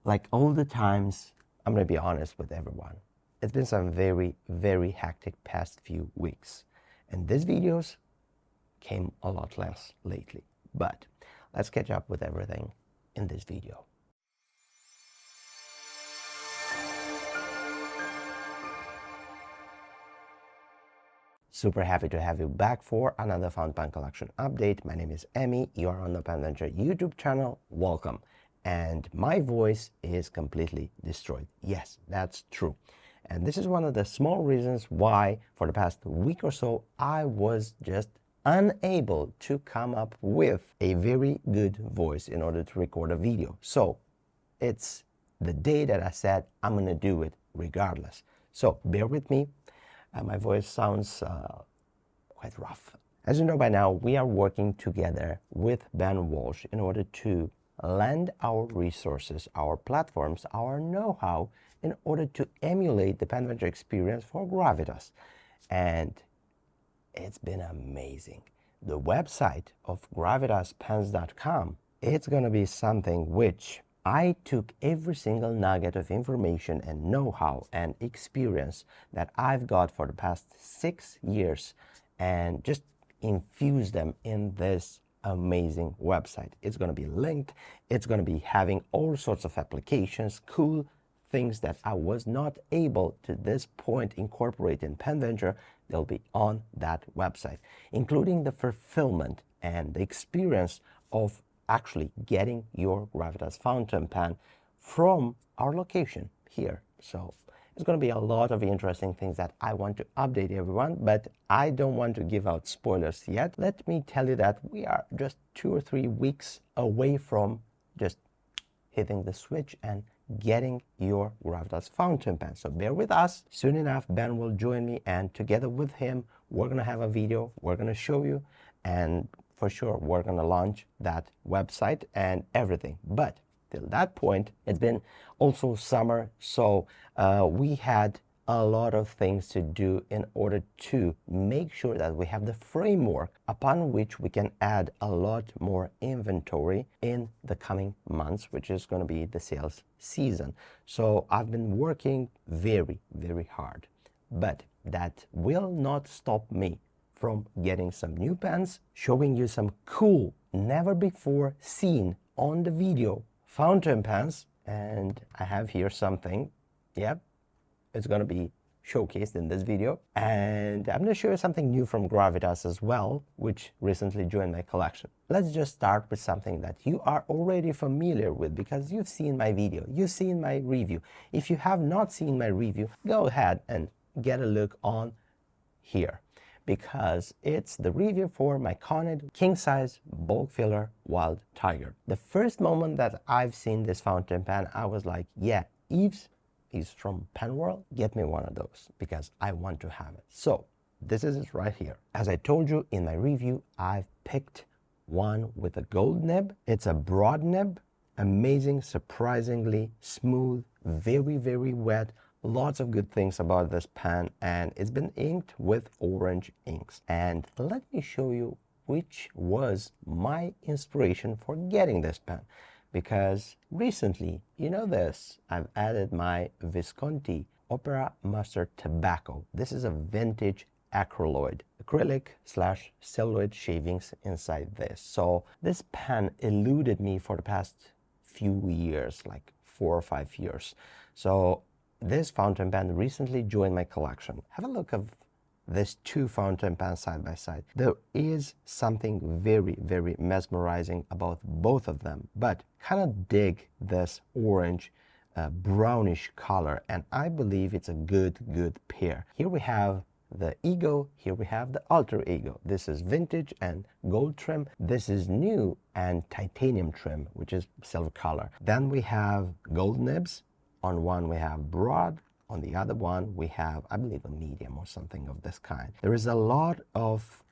Like all the times, I'm going to be honest with everyone. It's been some very, very hectic past few weeks. And these videos came a lot less lately. But let's catch up with everything in this video. Super happy to have you back for another fountain pen collection update. My name is Emmy. You are on the Pen Venture YouTube channel. Welcome. And my voice is completely destroyed. Yes, that's true. And this is one of the small reasons why for the past week or so I was just unable to come up with a very good voice in order to record a video. So it's the day that I said I'm gonna do it regardless. So bear with me. My voice sounds quite rough. As you know by now, we are working together with Ben Walsh in order to lend our resources, our platforms, our know-how in order to emulate the Pen Venture experience for Gravitas. And it's been amazing. The website of gravitaspens.com, it's going to be something which I took every single nugget of information and know-how and experience that I've got for the past 6 years and just infused them in this amazing website. It's going to be linked. It's going to be having all sorts of applications, cool things that I was not able to this point incorporate in Pen Venture. They'll be on that website, including the fulfillment and the experience of actually getting your Gravitas fountain pen from our location here. So it's going to be a lot of interesting things that I want to update everyone, but I don't want to give out spoilers yet. Let me tell you that we are just 2 or 3 weeks away from just hitting the switch and getting your Gravitas fountain pen. So bear with us. Soon enough, Ben will join me, and together with him, we're going to have a video. We're going to show you, and for sure, we're going to launch that website and everything. But till that point, it's been also summer, so we had a lot of things to do in order to make sure that we have the framework upon which we can add a lot more inventory in the coming months, which is going to be the sales season. So I've been working very, very hard, but that will not stop me from getting some new pens, showing you some cool, never before seen on the video fountain pens. And I have here something, yep, it's going to be showcased in this video. And I'm going to show you something new from Gravitas as well, which recently joined my collection. Let's just start with something that you are already familiar with because you've seen my video, you've seen my review. If you have not seen my review, go ahead and get a look on here, because it's the review for my Conid king size bulk filler Wild Tiger. The first moment that I've seen this fountain pen, I was like, yeah, Yves is from Pen World, get me one of those because I want to have it. So this is it right here. As I told you in my review, I've picked one with a gold nib. It's a broad nib, amazing, surprisingly smooth, very, very wet. Lots of good things about this pen, and it's been inked with orange inks. And let me show you which was my inspiration for getting this pen, because recently, you know this, I've added my Visconti Opera Mustard Tobacco. This is a vintage acryloid, acrylic/celluloid shavings inside this. So this pen eluded me for the past few years, like 4 or 5 years. So this fountain pen recently joined my collection. Have a look at these two fountain pens side by side. There is something very, very mesmerizing about both of them, but kind of dig this orange brownish color, and I believe it's a good pair. Here we have the Ego, here we have the Alter Ego. This is vintage and gold trim. This is new and titanium trim, which is silver color. Then we have gold nibs. On one we have broad, on the other one we have, I believe, a medium or something of this kind. There is a lot of,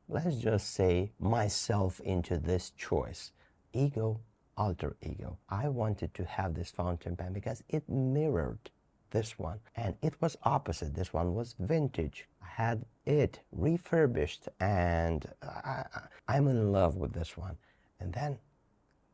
let's just say, myself into this choice. Ego, Alter Ego. I wanted to have this fountain pen because it mirrored this one, and it was opposite. This one was vintage. I had it refurbished, and I'm in love with this one. And then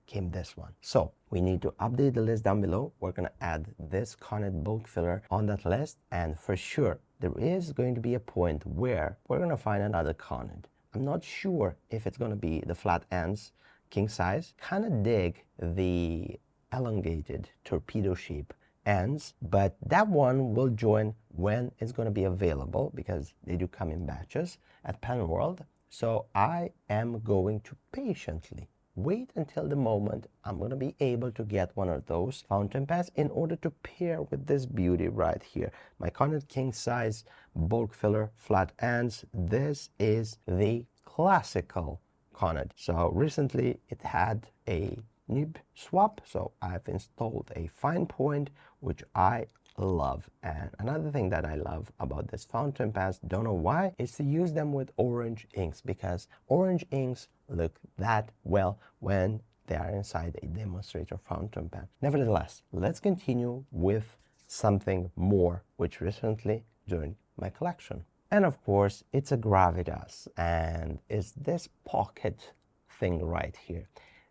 came this one. So we need to update the list down below. We're going to add this Conid bulk filler on that list, and for sure there is going to be a point where we're going to find another Conid. I'm not sure if it's going to be the flat ends king size. Kind of dig the elongated torpedo shape ends, but that one will join when it's going to be available, because they do come in batches at Pen World. So I am going to patiently wait until the moment I'm going to be able to get one of those fountain pens in order to pair with this beauty right here, my Conid king size bulk filler flat ends. This is the classical Conid. So recently it had a nib swap, so I've installed a fine point, which I love. And another thing that I love about this fountain pens, don't know why, is to use them with orange inks, because orange inks look that well when they are inside a demonstrator fountain pen. Nevertheless, let's continue with something more which recently joined my collection. And of course, it's a Gravitas, and it's this pocket thing right here.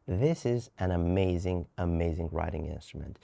This is an amazing, amazing writing instrument.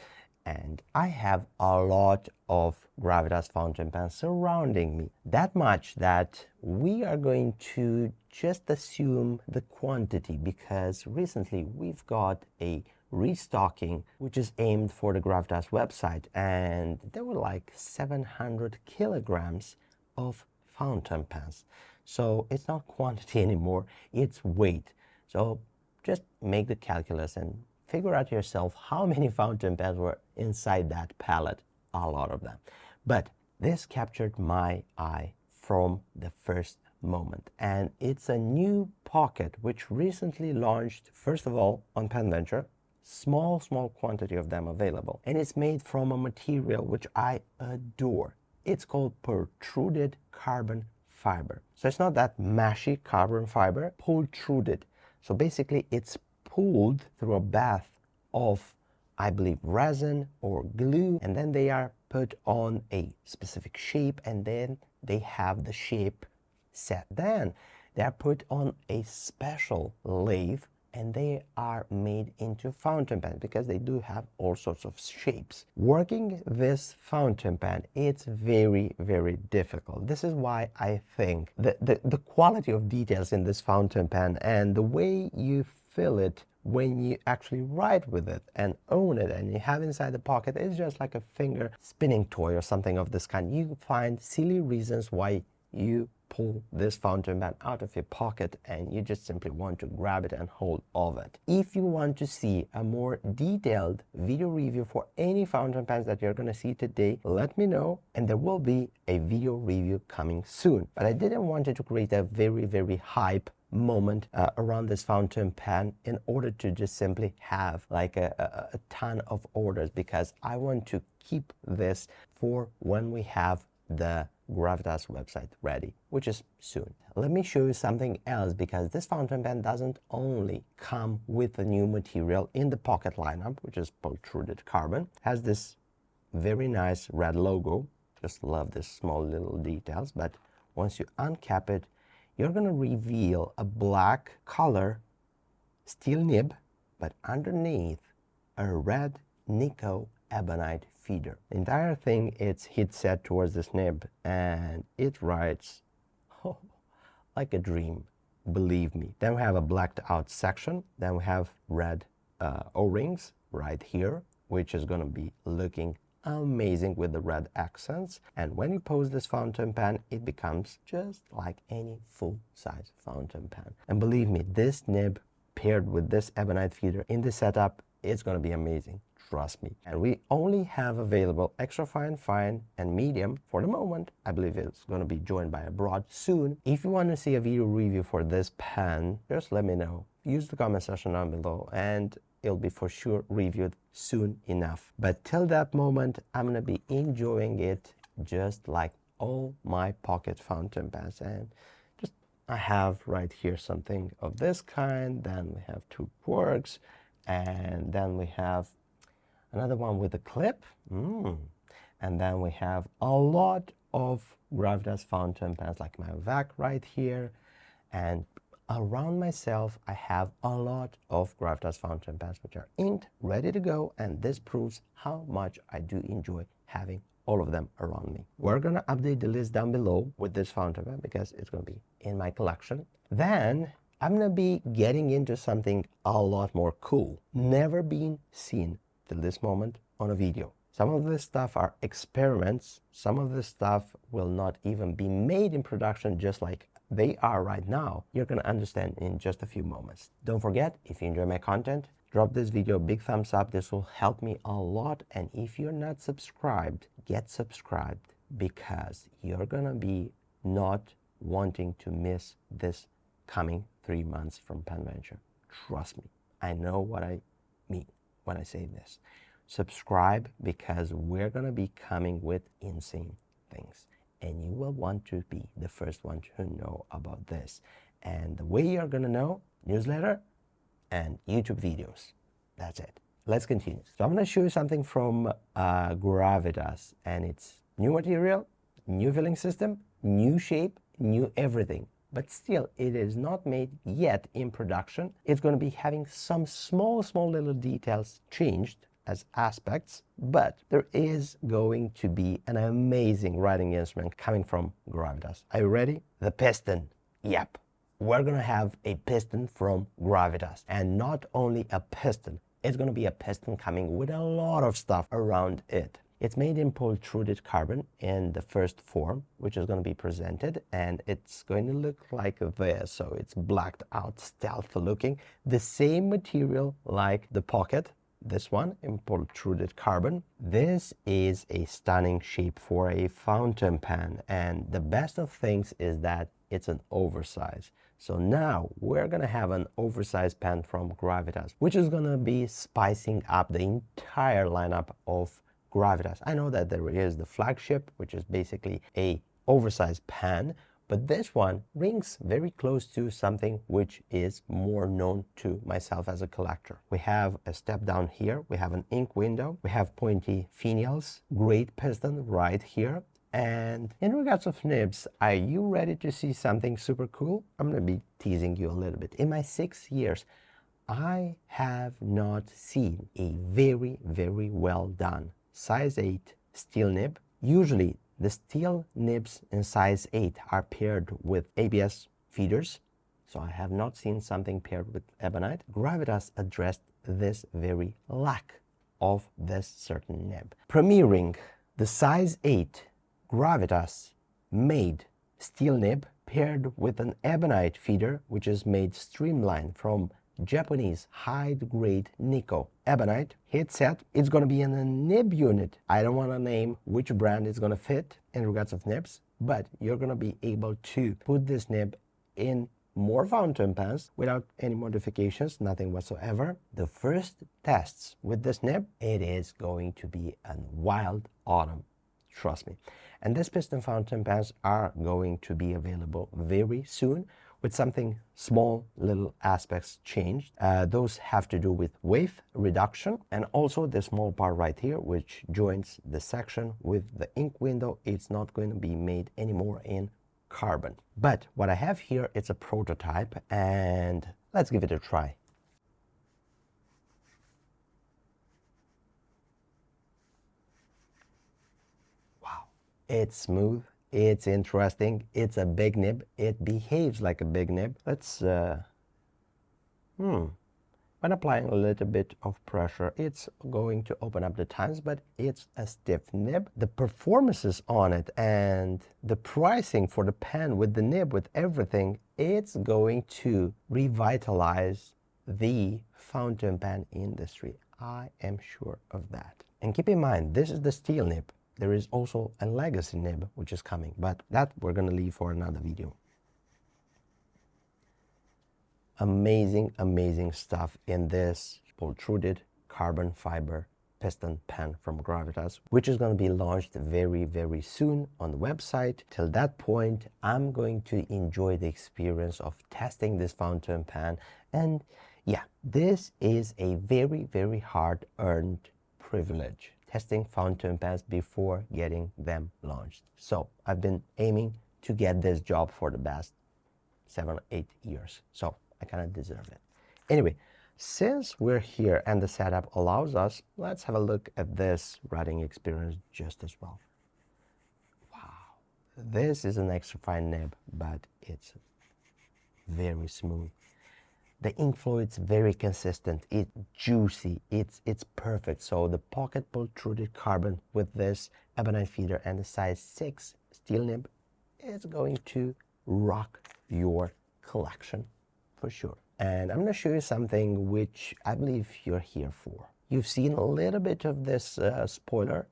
And I have a lot of Gravitas fountain pens surrounding me. That much that we are going to just assume the quantity, because recently we've got a restocking which is aimed for the Gravitas website, and there were like 700 kilograms of fountain pens. So it's not quantity anymore, it's weight. So just make the calculus and figure out yourself how many fountain pens were inside that pallet. A lot of them. But this captured my eye from the first moment, and it's a new pocket which recently launched, first of all, on PenVenture. Small quantity of them available, and it's made from a material which I adore. It's called protruded carbon fiber. So it's not that mashy carbon fiber, protruded. So basically it's pulled through a bath of, I believe, resin or glue, and then they are put on a specific shape, and then they have the shape set. Then they are put on a special lathe, and they are made into fountain pens, because they do have all sorts of shapes. Working this fountain pen, it's very, very difficult. This is why I think the quality of details in this fountain pen and the way you fill it when you actually write with it and own it and you have inside the pocket, is just like a finger spinning toy or something of this kind. You find silly reasons why you pull this fountain pen out of your pocket and you just simply want to grab it and hold of it. If you want to see a more detailed video review for any fountain pens that you're going to see today, let me know, and there will be a video review coming soon. But I didn't want to create a very, very hype moment around this fountain pen in order to just simply have like a ton of orders, because I want to keep this for when we have the Gravitas website ready, which is soon. Let me show you something else, because this fountain pen doesn't only come with a new material in the pocket lineup, which is protruded carbon, has this very nice red logo. Just love this small little details. But once you uncap it, you're going to reveal a black color steel nib, but underneath a red Nico ebonite feeder. The entire thing, it's heat set towards this nib, and it writes like a dream, believe me. Then we have a blacked out section. Then we have red O-rings right here, which is going to be looking amazing with the red accents. And when you pose this fountain pen, it becomes just like any full-size fountain pen. And believe me, this nib paired with this ebonite feeder in the setup, it's going to be amazing. Trust me. And we only have available extra fine, fine, and medium for the moment. I believe it's going to be joined by a broad soon. If you want to see a video review for this pen, just let me know. Use the comment section down below, and it'll be for sure reviewed soon enough. But till that moment, I'm going to be enjoying it just like all my pocket fountain pens. And just, I have right here something of this kind. Then we have two quirks, and then we have another one with a clip, and then we have a lot of Gravitas fountain pens like my VAC right here, and Around myself, I have a lot of Gravitas fountain pens which are inked, ready to go, and this proves how much I do enjoy having all of them around me. We're gonna update the list down below with this fountain pen because it's gonna be in my collection. Then I'm gonna be getting into something a lot more cool, never been seen till this moment on a video. Some of this stuff are experiments. Some of this stuff will not even be made in production just like they are right now. You're gonna understand in just a few moments. Don't forget, if you enjoy my content, drop this video a big thumbs up. This will help me a lot. And if you're not subscribed, get subscribed because you're gonna be not wanting to miss this coming 3 months from Penventure. Trust me, I know what I mean when I say this. Subscribe because we're gonna be coming with insane things and you will want to be the first one to know about this. And the way you're gonna know, newsletter and YouTube videos. That's it. Let's continue. So I'm gonna show you something from Gravitas, and it's new material, new filling system, new shape, new everything. But still, it is not made yet in production. It's going to be having some small little details changed as aspects, but there is going to be an amazing writing instrument coming from Gravitas. Are you ready? The piston. Yep. We're going to have a piston from Gravitas, and not only a piston. It's going to be a piston coming with a lot of stuff around it. It's made in pultruded carbon in the first form, which is going to be presented, and it's going to look like this. So it's blacked out, stealth looking. The same material like the pocket, this one in pultruded carbon. This is a stunning shape for a fountain pen, and the best of things is that it's an oversize. So now we're going to have an oversized pen from Gravitas, which is going to be spicing up the entire lineup of Gravitas. I know that there is the flagship, which is basically a oversized pen, but this one rings very close to something which is more known to myself as a collector. We have a step down here, we have an ink window, we have pointy finials, great piston right here. And in regards of nibs, are you ready to see something super cool? I'm gonna be teasing you a little bit. In my 6 years, I have not seen a very well done size 8 steel nib. Usually the steel nibs in size 8 are paired with ABS feeders, so I have not seen something paired with ebonite. Gravitas addressed this very lack of this certain nib. Premiering the size 8 Gravitas made steel nib paired with an ebonite feeder, which is made streamlined from Japanese high-grade Nikko ebonite headset. It's going to be in a nib unit. I don't want to name which brand is going to fit in regards of nibs, but you're going to be able to put this nib in more fountain pens without any modifications, nothing whatsoever. The first tests with this nib, it is going to be a wild autumn, trust me. And this piston fountain pens are going to be available very soon, with something small little aspects changed. Those have to do with wave reduction, and also the small part right here which joins the section with the ink window. It's not going to be made anymore in carbon. But what I have here, it's a prototype, and let's give it a try. Wow, it's smooth. It's interesting. It's a big nib. It behaves like a big nib. Let's, when applying a little bit of pressure, it's going to open up the times, but it's a stiff nib. The performances on it and the pricing for the pen with the nib, with everything, it's going to revitalize the fountain pen industry. I am sure of that. And keep in mind, this is the steel nib. There is also a legacy nib which is coming, but that we're going to leave for another video. Amazing stuff in this pultruded carbon fiber piston pen from Gravitas, which is going to be launched very soon on the website. Till that point, I'm going to enjoy the experience of testing this fountain pen, and yeah, this is a very hard-earned privilege, testing fountain pens before getting them launched. So I've been aiming to get this job for the best 7 or 8 years. So I kind of deserve it. Anyway, since we're here and the setup allows us, let's have a look at this writing experience just as well. Wow, this is an extra fine nib, but it's very smooth. The ink flow, it's very consistent, it's juicy, it's perfect. So the pocket pultruded carbon with this ebonite feeder and the size 6 steel nib is going to rock your collection for sure. And I'm going to show you something which I believe you're here for. You've seen a little bit of this spoiler,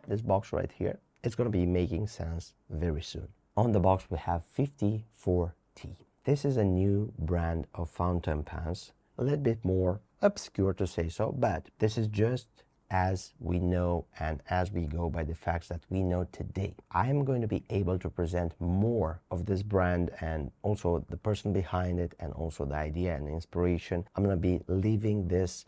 this box right here. It's going to be making sense very soon. On the box we have 54T. This is a new brand of fountain pens, a little bit more obscure to say so, but this is just as we know and as we go by the facts that we know today. I am going to be able to present more of this brand and also the person behind it and also the idea and inspiration. I'm going to be leaving this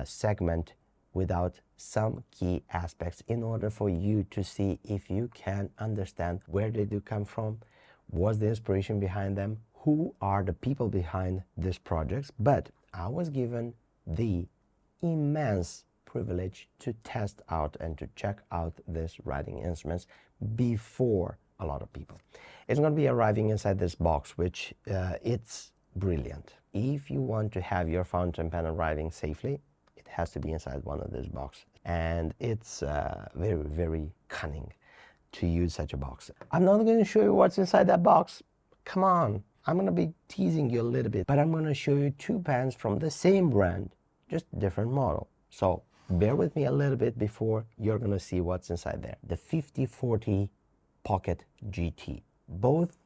segment without some key aspects in order for you to see if you can understand where they do come from, what's the inspiration behind them, who are the people behind these projects. But I was given the immense privilege to test out and to check out these writing instruments before a lot of people. It's going to be arriving inside this box, which it's brilliant. If you want to have your fountain pen arriving safely, it has to be inside one of these boxes. And it's very, very cunning to use such a box. I'm not going to show you what's inside that box. Come on. I'm going to be teasing you a little bit, but I'm going to show you two pens from the same brand, just different model. So bear with me a little bit before you're going to see what's inside there. The 5040 Pocket GT. Both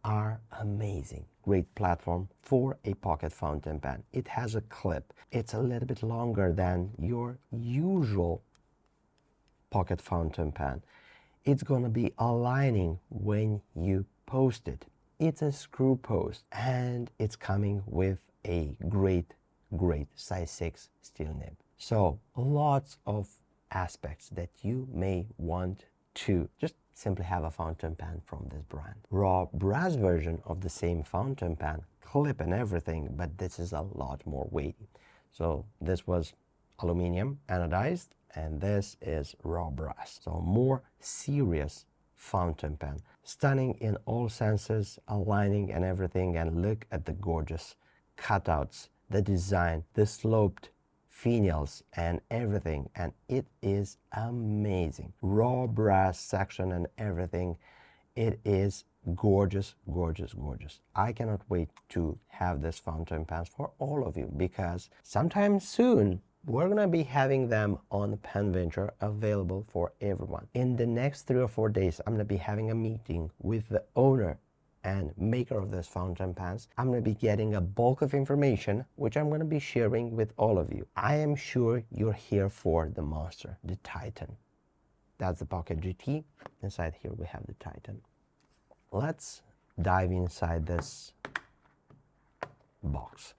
are amazing. Great platform for a pocket fountain pen. It has a clip. It's a little bit longer than your usual pocket fountain pen. It's going to be aligning when you post it. It's a screw post and it's coming with a great size 6 steel nib. So lots of aspects that you may want to just simply have a fountain pen from this brand. Raw brass version of the same fountain pen, clip and everything, but this is a lot more weighty. So this was aluminum anodized and this is raw brass. So more serious fountain pen. Stunning in all senses, aligning and everything, and look at the gorgeous cutouts, the design, the sloped finials and everything, and it is amazing. Raw brass section and everything, it is gorgeous, gorgeous, gorgeous. I cannot wait to have this fountain pens for all of you, because sometime soon we're going to be having them on PenVenture available for everyone. In the next 3 or 4 days, I'm going to be having a meeting with the owner and maker of this fountain pens. I'm going to be getting a bulk of information, which I'm going to be sharing with all of you. I am sure you're here for the monster, the Titan. That's the Pocket GT. Inside here we have the Titan. Let's dive inside this box.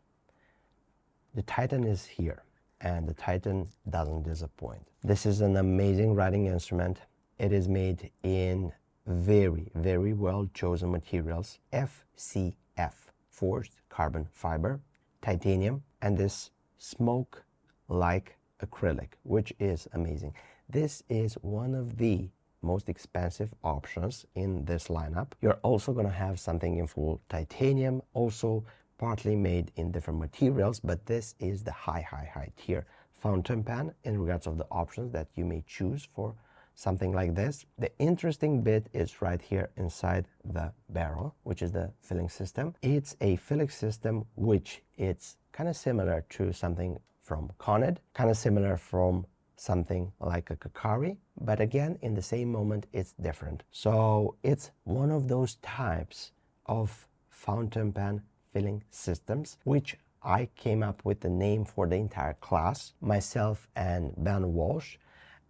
The Titan is here. And the Titan doesn't disappoint. This is an amazing writing instrument. It is made in very, very well chosen materials. FCF, forged carbon fiber, titanium, and this smoke-like acrylic, which is amazing. This is one of the most expensive options in this lineup. You're also going to have something in full titanium, also partly made in different materials, but this is the high tier fountain pen in regards of the options that you may choose for something like this. The interesting bit is right here inside the barrel, which is the filling system. It's a filling system which it's kind of similar to something from Conid, kind of similar from something like a Kakari, but again in the same moment it's different. So it's one of those types of fountain pen filling systems, which I came up with the name for the entire class, myself and Ben Walsh,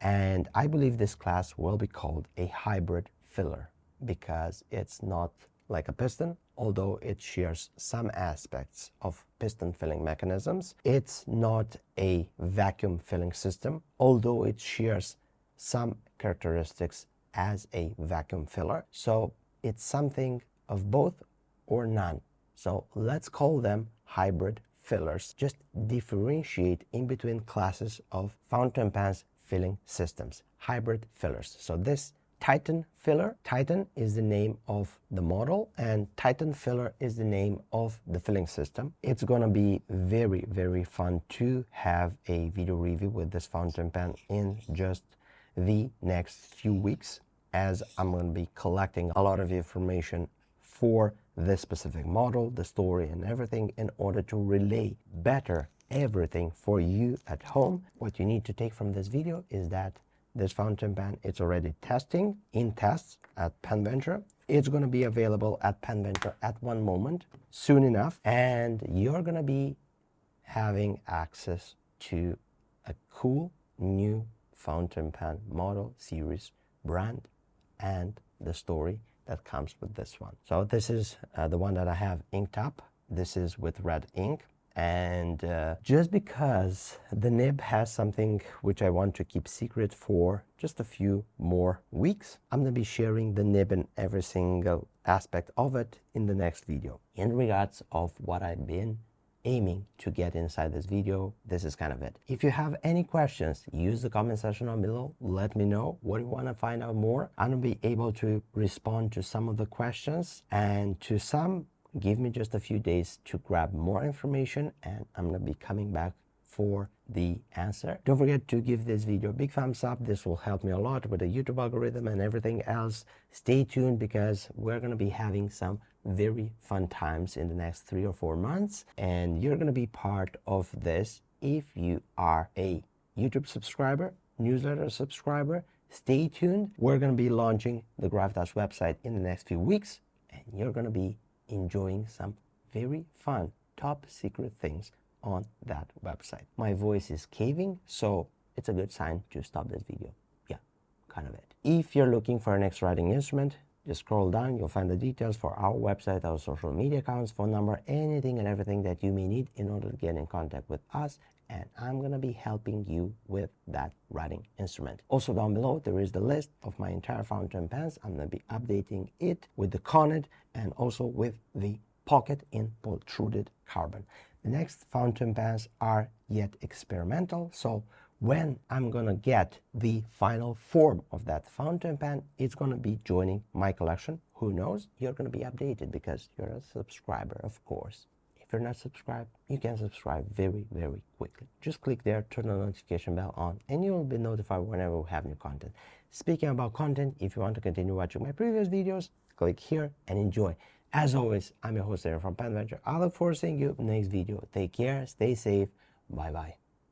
and I believe this class will be called a hybrid filler because it's not like a piston, although it shares some aspects of piston filling mechanisms. It's not a vacuum filling system, although it shares some characteristics as a vacuum filler. So it's something of both or none. So let's call them hybrid fillers. Just differentiate in between classes of fountain pens filling systems. Hybrid fillers. So this Titan filler, Titan is the name of the model and Titan filler is the name of the filling system. It's gonna be very, very fun to have a video review with this fountain pen in just the next few weeks, as I'm going to be collecting a lot of information for this specific model, the story and everything, in order to relay better everything for you at home. What you need to take from this video is that this fountain pen, it's already testing in tests at PenVenture. It's going to be available at PenVenture at one moment soon enough, and you're going to be having access to a cool new fountain pen model, series, brand, and the story that comes with this one. So this is the one that I have inked up. This is with red ink. And just because the nib has something which I want to keep secret for just a few more weeks, I'm going to be sharing the nib and every single aspect of it in the next video. In regards of what I've been aiming to get inside this video, this is kind of it. If you have any questions, use the comment section down below. Let me know what you want to find out more. I'm going to be able to respond to some of the questions, and to some, give me just a few days to grab more information, and I'm going to be coming back for the answer. Don't forget to give this video a big thumbs up. This will help me a lot with the YouTube algorithm and everything else. Stay tuned, because we're going to be having some very fun times in the next 3 or 4 months, and you're going to be part of this if you are a YouTube subscriber, newsletter subscriber. Stay tuned. We're going to be launching the Gravitas website in the next few weeks, and you're going to be enjoying some very fun top secret things on that website. My voice is caving, so it's a good sign to stop this video. Yeah, kind of it. If you're looking for an extra writing instrument, just scroll down, you'll find the details for our website, our social media accounts, phone number, anything and everything that you may need in order to get in contact with us, and I'm gonna be helping you with that writing instrument. Also down below, there is the list of my entire fountain pens. I'm gonna be updating it with the Conid and also with the pocket in protruded carbon. The next fountain pens are yet experimental, so when I'm gonna get the final form of that fountain pen, it's gonna be joining my collection. Who knows? You're gonna be updated because you're a subscriber, of course. If you're not subscribed, you can subscribe very, very quickly. Just click there, turn the notification bell on, and you will be notified whenever we have new content. Speaking about content, if you want to continue watching my previous videos, click here and enjoy. As always, I'm your host, Aaron from PenVenture. I look forward to seeing you in the next video. Take care, stay safe, bye-bye.